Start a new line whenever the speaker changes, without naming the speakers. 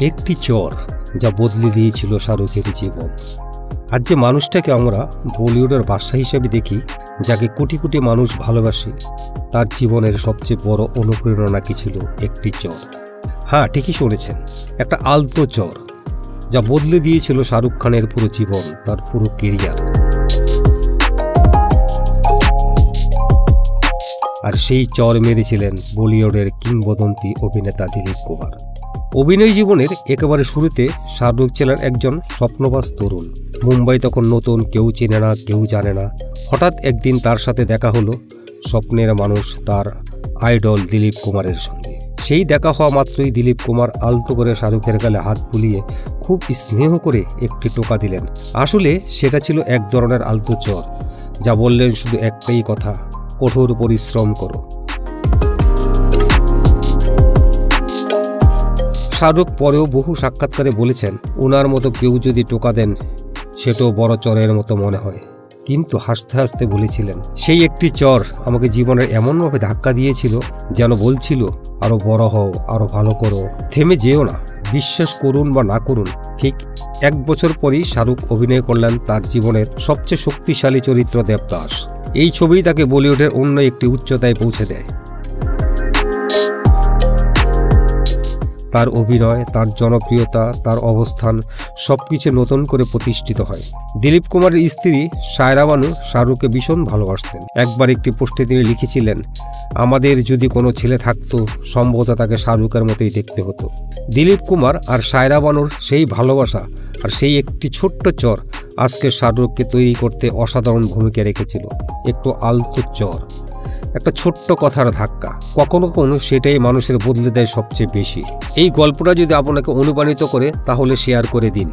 একটি চর যা বদলে দিয়েছিল শাহরুখের জীবন। আজ যে মানুষটাকে আমরা বলিউডের বাদশা হিসেবে দেখি, যাকে কোটি কোটি মানুষ ভালোবাসে, তার জীবনের সবচেয়ে বড় অনুপ্রেরণা কি ছিল? একটি চর। হ্যাঁ, ঠিকই শুনেছেন, একটা আলতো চর যা বদলে দিয়েছিল শাহরুখ খানের পুরো জীবন, তার পুরো কেরিয়ার। আর সেই চর মেরেছিলেন বলিউডের কিংবদন্তি অভিনেতা দিলীপ কুমার। অভিনয় জীবনের একেবারে শুরুতে শাহরুখ ছিলেন একজন স্বপ্নবাজ তরুণ। মুম্বাই তখন নতুন, কেউ চেনে না, কেউ জানে না। হঠাৎ একদিন তার সাথে দেখা হলো স্বপ্নের মানুষ, তার আইডল দিলীপ কুমারের সঙ্গে। সেই দেখা হওয়া মাত্রই দিলীপ কুমার আলতো করে শাহরুখের গালে হাত বুলিয়ে খুব স্নেহ করে একটি টোকা দিলেন। আসলে সেটা ছিল এক ধরনের আলতো চর, যা বললেন শুধু একটাই কথা, কঠোর পরিশ্রম করো। শাহরুখ পরেও বহু সাক্ষাৎকারে বলেছেন, ওনার মতো কেউ যদি টোকা দেন সেটাও বড় চরের মতো মনে হয়। কিন্তু হাসতে হাসতে বলেছিলেন, সেই একটি চর আমাকে জীবনের এমনভাবে ধাক্কা দিয়েছিল যেন বলছিল, আরো বড় হও, আরো ভালো করো, থেমে যেও না। বিশ্বাস করুন বা না করুন, ঠিক 1 বছর পরেই শাহরুখ অভিনয় করলেন তার জীবনের সবচেয়ে শক্তিশালী চরিত্র দেবদাস। এই ছবি তাকে বলিউডের অন্য একটি উচ্চতায় পৌঁছে দেয়। তার অভিনয়, তার জনপ্রিয়তা, তার অবস্থান সবকিছু নতুন করে প্রতিষ্ঠিত হয়। দিলীপ কুমারের স্ত্রী সায়রা বানু শাহরুখকে ভীষণ ভালোবাসতেন। একবার একটি পোস্টে তিনি লিখেছিলেন, আমাদের যদি কোনো ছেলে থাকতো, সম্ভবত তাকে শাহরুখের মতোই দেখতে হতো। দিলীপ কুমার আর সায়রা বানুর সেই ভালোবাসা আর সেই একটি ছোট্ট চর আজকে শাহরুখকে তৈরি করতে অসাধারণ ভূমিকা রেখেছিল। একটু আলতো চর, একটা ছোট্ট কথার ধাক্কা, কখনো কখনো সেটাই মানুষের বদলে দেয় সবচেয়ে বেশি। এই গল্পটা যদি আপনাকে অনুপ্রাণিত করে তাহলে শেয়ার করে দিন।